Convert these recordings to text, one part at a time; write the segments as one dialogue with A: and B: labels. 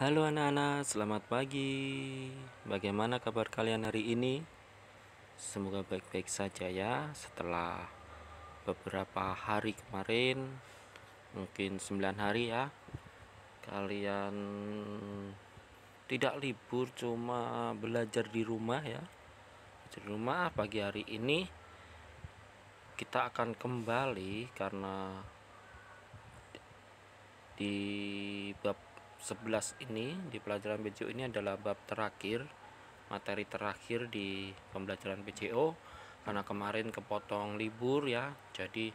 A: Halo anak-anak, selamat pagi. Bagaimana kabar kalian hari ini? Semoga baik-baik saja ya. Setelah beberapa hari kemarin, mungkin 9 hari ya, kalian tidak libur, cuma belajar di rumah ya. Di rumah pagi hari ini kita akan kembali karena di bab 11 ini, di pelajaran BCO ini adalah bab terakhir, materi terakhir di pembelajaran BCO, karena kemarin kepotong libur ya, jadi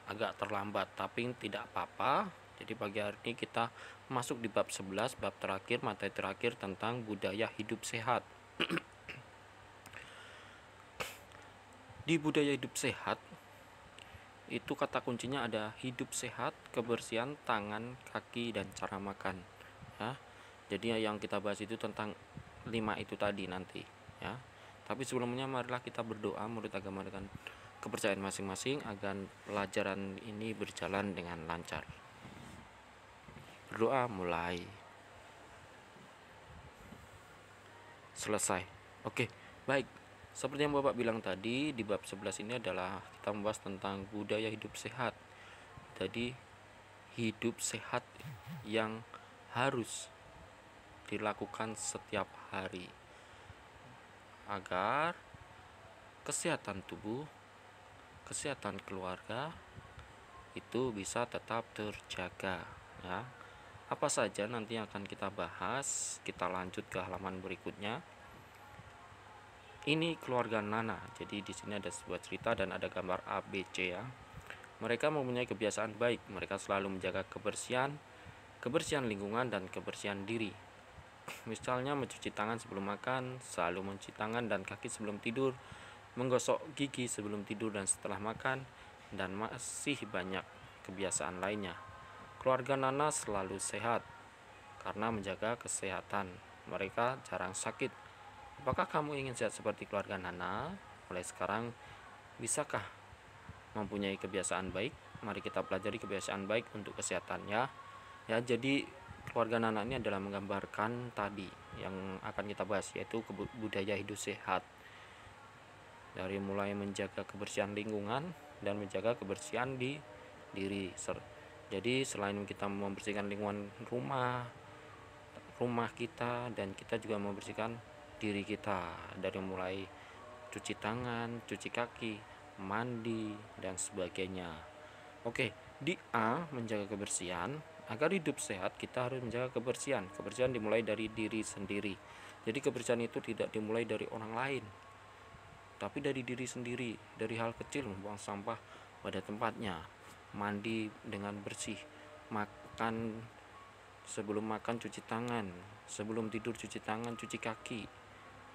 A: agak terlambat, tapi tidak apa-apa. Jadi pagi hari ini kita masuk di bab 11, bab terakhir, materi terakhir tentang budaya hidup sehat. Di budaya hidup sehat itu kata kuncinya ada hidup sehat, kebersihan tangan, kaki, dan cara makan ya. Jadi yang kita bahas itu tentang 5 itu tadi nanti ya. Tapi sebelumnya marilah kita berdoa menurut agama dengan kepercayaan masing-masing agar pelajaran ini berjalan dengan lancar. Berdoa mulai. Selesai. Oke, baik. Seperti yang Bapak bilang tadi, di bab 11 ini adalah kita membahas tentang budaya hidup sehat. Jadi hidup sehat yang harus dilakukan setiap hari agar kesehatan tubuh, kesehatan keluarga itu bisa tetap terjaga ya. Apa saja nanti yang akan kita bahas, kita lanjut ke halaman berikutnya. Ini keluarga Nana. Jadi di sini ada sebuah cerita dan ada gambar ABC ya. Mereka mempunyai kebiasaan baik. Mereka selalu menjaga kebersihan lingkungan dan kebersihan diri. Misalnya mencuci tangan sebelum makan, selalu mencuci tangan dan kaki sebelum tidur, menggosok gigi sebelum tidur dan setelah makan, dan masih banyak kebiasaan lainnya. Keluarga Nana selalu sehat karena menjaga kesehatan. Mereka jarang sakit. Apakah kamu ingin sehat seperti keluarga Nana? Mulai sekarang, bisakah mempunyai kebiasaan baik? Mari kita pelajari kebiasaan baik untuk kesehatannya. Ya, jadi keluarga Nana ini adalah menggambarkan tadi yang akan kita bahas, yaitu budaya hidup sehat. Dari mulai menjaga kebersihan lingkungan dan menjaga kebersihan di diri. Jadi selain kita membersihkan lingkungan rumah kita, dan kita juga membersihkan diri kita dari mulai cuci tangan, cuci kaki, mandi, dan sebagainya. Oke, di A, menjaga kebersihan. Agar hidup sehat, kita harus menjaga kebersihan. Kebersihan dimulai dari diri sendiri. Jadi kebersihan itu tidak dimulai dari orang lain, tapi dari diri sendiri. Dari hal kecil, membuang sampah pada tempatnya, mandi dengan bersih, makan, sebelum makan cuci tangan, sebelum tidur cuci tangan, cuci kaki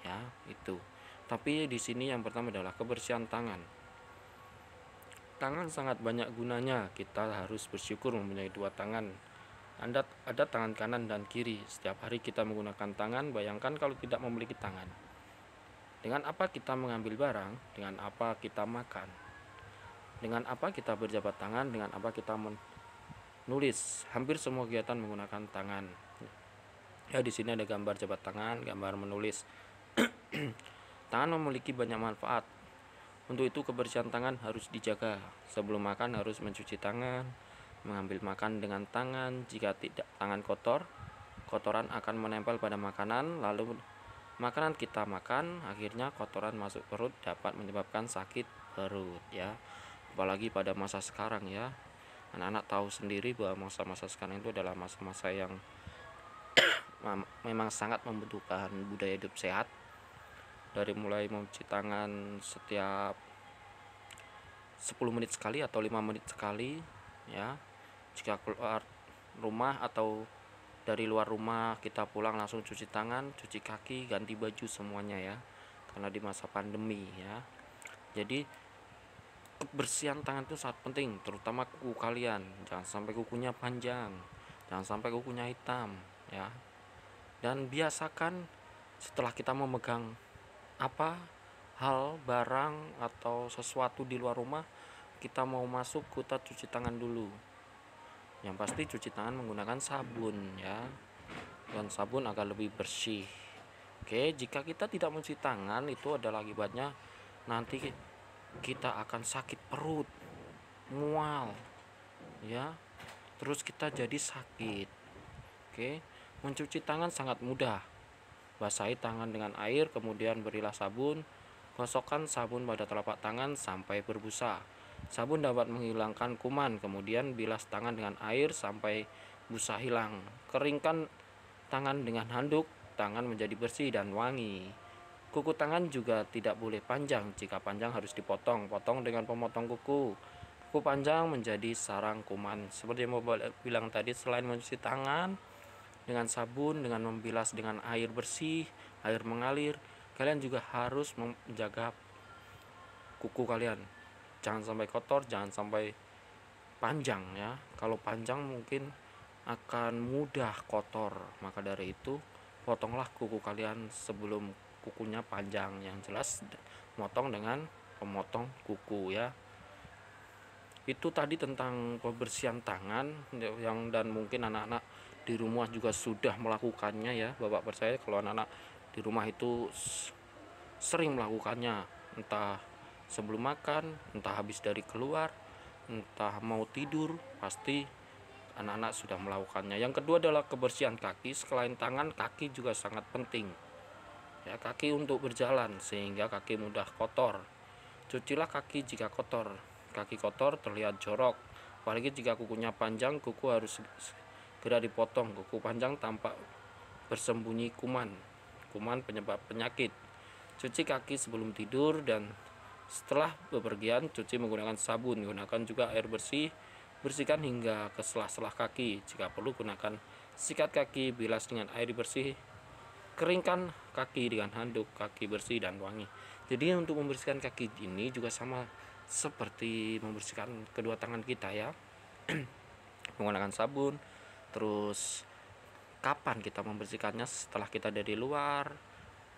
A: ya, itu. Tapi di sini yang pertama adalah kebersihan tangan. Tangan sangat banyak gunanya. Kita harus bersyukur mempunyai dua tangan. Ada tangan kanan dan kiri. Setiap hari kita menggunakan tangan. Bayangkan kalau tidak memiliki tangan. Dengan apa kita mengambil barang? Dengan apa kita makan? Dengan apa kita berjabat tangan? Dengan apa kita menulis? Hampir semua kegiatan menggunakan tangan. Ya, di sini ada gambar jabat tangan, gambar menulis. Tangan memiliki banyak manfaat. Untuk itu kebersihan tangan harus dijaga. Sebelum makan harus mencuci tangan, mengambil makan dengan tangan. Jika tidak tangan kotor, kotoran akan menempel pada makanan, lalu makanan kita makan, akhirnya kotoran masuk perut dapat menyebabkan sakit perut ya. Apalagi pada masa sekarang ya. Anak-anak tahu sendiri bahwa masa-masa sekarang itu adalah masa-masa yang memang sangat membutuhkan budaya hidup sehat. Dari mulai mencuci tangan setiap 10 menit sekali atau 5 menit sekali ya. Jika keluar rumah atau dari luar rumah, kita pulang langsung cuci tangan, cuci kaki, ganti baju semuanya ya. Karena di masa pandemi ya. Jadi kebersihan tangan itu sangat penting, terutama kuku kalian. Jangan sampai kukunya panjang, jangan sampai kukunya hitam ya. Dan biasakan setelah kita memegang hal, barang, atau sesuatu di luar rumah, kita mau masuk, kita cuci tangan dulu. Yang pasti cuci tangan menggunakan sabun ya. dan sabun agar lebih bersih. Oke, jika kita tidak mencuci tangan, itu adalah akibatnya nanti kita akan sakit perut, mual, ya. Terus kita jadi sakit. Oke, mencuci tangan sangat mudah. Basahi tangan dengan air, kemudian berilah sabun. Gosokkan sabun pada telapak tangan sampai berbusa. Sabun dapat menghilangkan kuman, kemudian bilas tangan dengan air sampai busa hilang. Keringkan tangan dengan handuk, tangan menjadi bersih dan wangi. Kuku tangan juga tidak boleh panjang, jika panjang harus dipotong. Potong dengan pemotong kuku. Kuku panjang menjadi sarang kuman. Seperti yang mau bilang tadi, selain mencuci tangan dengan sabun, dengan membilas dengan air bersih, air mengalir, kalian juga harus menjaga kuku kalian. Jangan sampai kotor, jangan sampai panjang ya. Kalau panjang mungkin akan mudah kotor. Maka dari itu, potonglah kuku kalian sebelum kukunya panjang. Yang jelas motong dengan pemotong kuku ya. Itu tadi tentang pembersihan tangan yang, dan mungkin anak-anak di rumah juga sudah melakukannya ya. Bapak percaya kalau anak-anak di rumah itu sering melakukannya, entah sebelum makan, entah habis dari keluar, entah mau tidur, pasti anak-anak sudah melakukannya. Yang kedua adalah kebersihan kaki. Selain tangan, kaki juga sangat penting ya. Kaki untuk berjalan sehingga kaki mudah kotor. Cucilah kaki jika kotor. Kaki kotor terlihat jorok, apalagi jika kukunya panjang. Kuku harus segera dipotong. Kuku panjang tampak bersembunyi kuman penyebab penyakit. Cuci kaki sebelum tidur dan setelah bepergian. Cuci menggunakan sabun. Gunakan juga air bersih. Bersihkan hingga ke sela-sela kaki. Jika perlu, gunakan sikat kaki, bilas dengan air bersih. Keringkan kaki dengan handuk kaki bersih dan wangi. Jadi untuk membersihkan kaki ini juga sama seperti membersihkan kedua tangan kita ya. Menggunakan sabun. Terus kapan kita membersihkannya? Setelah kita dari luar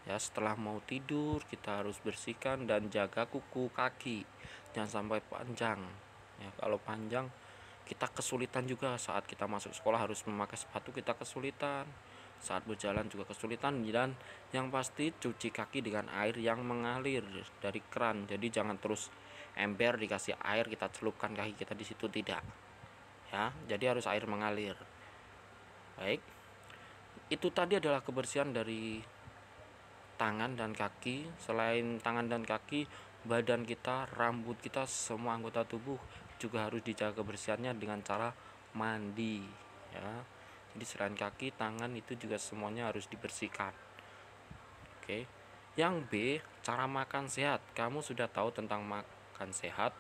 A: ya, setelah mau tidur kita harus bersihkan. Dan jaga kuku kaki, jangan sampai panjang ya. Kalau panjang kita kesulitan juga saat kita masuk sekolah, harus memakai sepatu kita kesulitan, saat berjalan juga kesulitan. Dan yang pasti cuci kaki dengan air yang mengalir dari keran. Jadi jangan terus ember dikasih air kita celupkan kaki kita di situ, tidak ya. Jadi harus air mengalir. Baik, itu tadi adalah kebersihan dari tangan dan kaki. Selain tangan dan kaki, badan kita, rambut kita, semua anggota tubuh juga harus dijaga kebersihannya dengan cara mandi ya. Jadi selain kaki, tangan itu juga semuanya harus dibersihkan. Oke. Yang B, cara makan sehat. Kamu sudah tahu tentang makan sehat.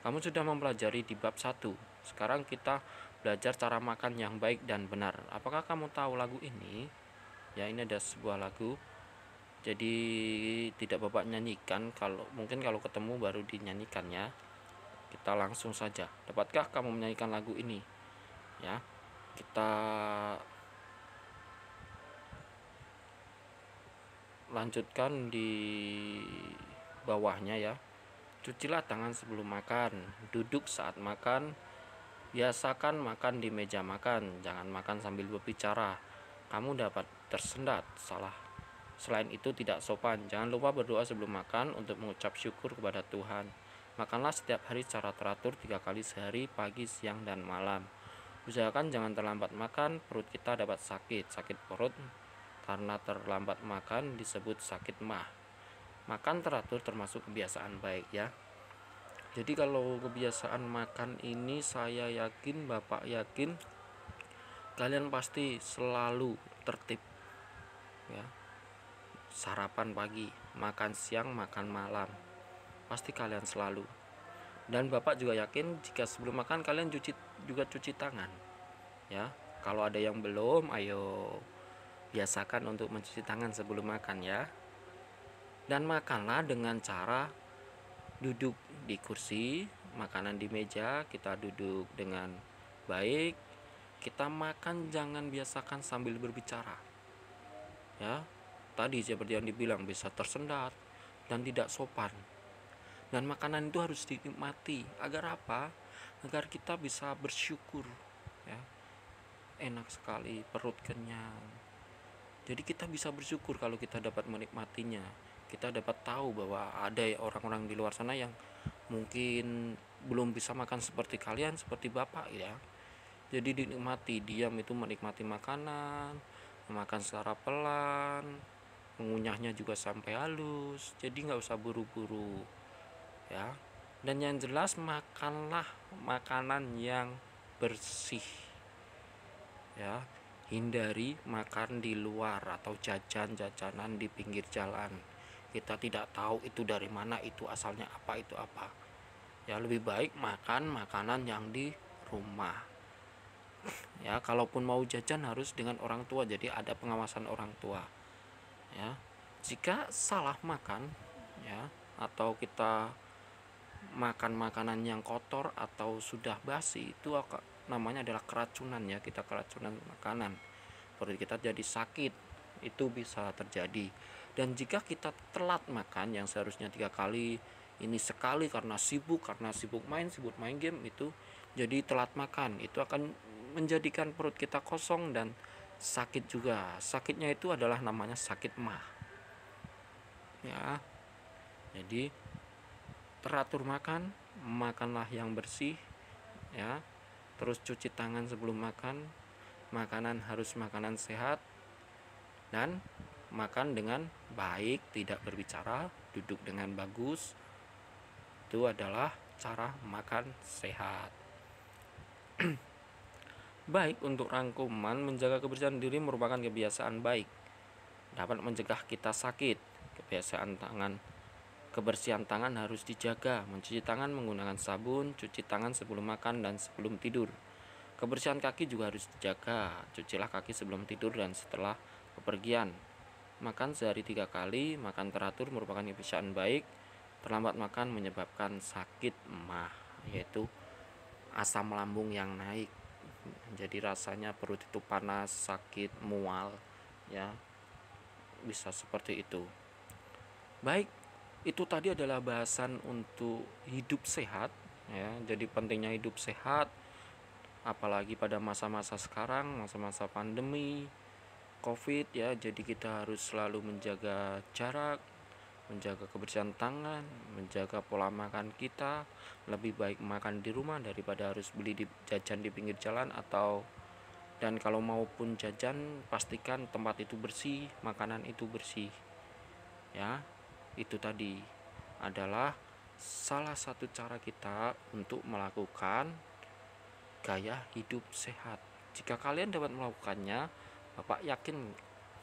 A: Kamu sudah mempelajari di bab 1. Sekarang kita belajar cara makan yang baik dan benar. Apakah kamu tahu lagu ini? Ya, ini ada sebuah lagu. Jadi tidak Bapak nyanyikan, kalau ketemu baru dinyanyikan ya. Kita langsung saja. Dapatkah kamu menyanyikan lagu ini? Ya. Kita lanjutkan di bawahnya ya. Cucilah tangan sebelum makan. Duduk saat makan. Biasakan makan di meja makan. Jangan makan sambil berbicara. Kamu dapat tersendat. Selain itu tidak sopan. Jangan lupa berdoa sebelum makan untuk mengucap syukur kepada Tuhan. Makanlah setiap hari secara teratur 3 kali sehari, pagi, siang, dan malam. Usahakan jangan terlambat makan, perut kita dapat sakit. Sakit perut karena terlambat makan disebut sakit mah. Makan teratur termasuk kebiasaan baik ya. Jadi kalau kebiasaan makan ini, saya yakin, Bapak yakin, kalian pasti selalu tertib ya. Sarapan pagi, makan siang, makan malam, pasti kalian selalu. Dan Bapak juga yakin jika sebelum makan kalian cuci tangan ya. Kalau ada yang belum, ayo biasakan untuk mencuci tangan sebelum makan ya. Dan makanlah dengan cara duduk di kursi, makanan di meja, kita duduk dengan baik. Kita makan jangan biasakan sambil berbicara ya. Tadi seperti yang dibilang, bisa tersendat dan tidak sopan. Dan makanan itu harus dinikmati. Agar apa? Agar kita bisa bersyukur ya. enak sekali, perut kenyang. Jadi kita bisa bersyukur kalau kita dapat menikmatinya. Kita dapat tahu bahwa ada orang-orang di luar sana yang mungkin belum bisa makan seperti kalian, seperti Bapak ya. Jadi dinikmati, diam itu menikmati makanan, makan secara pelan, mengunyahnya juga sampai halus. Jadi nggak usah buru-buru ya. Dan yang jelas makanlah makanan yang bersih ya. Hindari makan di luar atau jajan-jajanan di pinggir jalan. Kita tidak tahu itu dari mana, itu asalnya apa, itu apa. Ya lebih baik makan makanan yang di rumah. Ya, kalaupun mau jajan harus dengan orang tua, jadi ada pengawasan orang tua. Ya. Jika salah makan ya, atau kita makan makanan yang kotor atau sudah basi, itu namanya adalah keracunan ya, kita keracunan makanan. Perut kita jadi sakit, itu bisa terjadi. Dan jika kita telat makan yang seharusnya 3 kali, ini sekali karena sibuk main game, itu jadi telat makan, itu akan menjadikan perut kita kosong dan sakit juga. Sakitnya itu adalah namanya sakit mah ya. Jadi teratur makan, makanlah yang bersih ya. Terus cuci tangan sebelum makan. Makanan harus makanan sehat dan makan dengan baik, tidak berbicara, duduk dengan bagus. Itu adalah cara makan sehat. Baik, untuk rangkuman, menjaga kebersihan diri merupakan kebiasaan baik. Dapat mencegah kita sakit. Kebersihan tangan harus dijaga. Mencuci tangan menggunakan sabun, cuci tangan sebelum makan dan sebelum tidur. Kebersihan kaki juga harus dijaga. Cucilah kaki sebelum tidur dan setelah bepergian. Makan sehari 3 kali, makan teratur merupakan kebiasaan baik. Terlambat makan menyebabkan sakit mah, yaitu asam lambung yang naik. Jadi rasanya perut itu panas, sakit, mual ya. Bisa seperti itu. Baik, itu tadi adalah bahasan untuk hidup sehat ya. Jadi pentingnya hidup sehat, apalagi pada masa-masa sekarang, masa-masa pandemi Covid ya. Jadi kita harus selalu menjaga jarak, menjaga kebersihan tangan, menjaga pola makan kita. Lebih baik makan di rumah daripada harus beli jajan di pinggir jalan, dan kalau maupun jajan pastikan tempat itu bersih, makanan itu bersih ya. Itu tadi adalah salah satu cara kita untuk melakukan gaya hidup sehat. Jika kalian dapat melakukannya, Bapak yakin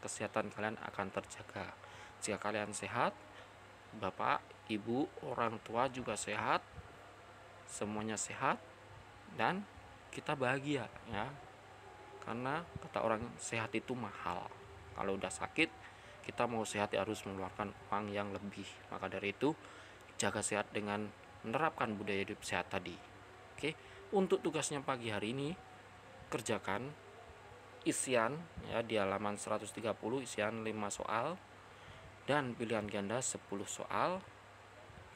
A: kesehatan kalian akan terjaga. Jika kalian sehat, Bapak, Ibu, orang tua juga sehat, semuanya sehat, dan kita bahagia ya. Karena kata orang, sehat itu mahal. Kalau udah sakit, kita mau sehat harus mengeluarkan uang yang lebih. Maka dari itu, jaga sehat dengan menerapkan budaya hidup sehat tadi. Oke, untuk tugasnya pagi hari ini, kerjakan isian ya di halaman 130, isian 5 soal dan pilihan ganda 10 soal.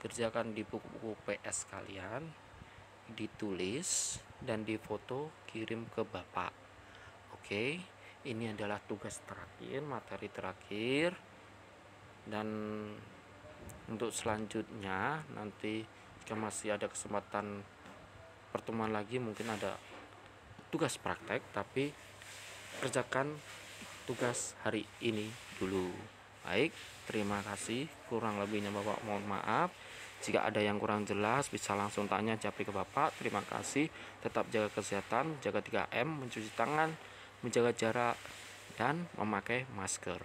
A: Kerjakan di buku-buku PS kalian, ditulis dan difoto, kirim ke Bapak. Oke, ini adalah tugas terakhir, materi terakhir. Dan untuk selanjutnya nanti jika masih ada kesempatan pertemuan lagi, mungkin ada tugas praktek, tapi kerjakan tugas hari ini dulu. Baik, terima kasih. Kurang lebihnya Bapak mohon maaf. Jika ada yang kurang jelas bisa langsung tanya japri ke Bapak. Terima kasih. Tetap jaga kesehatan, jaga 3M, mencuci tangan, menjaga jarak, dan memakai masker.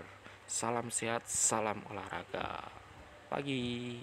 A: Salam sehat, salam olahraga pagi.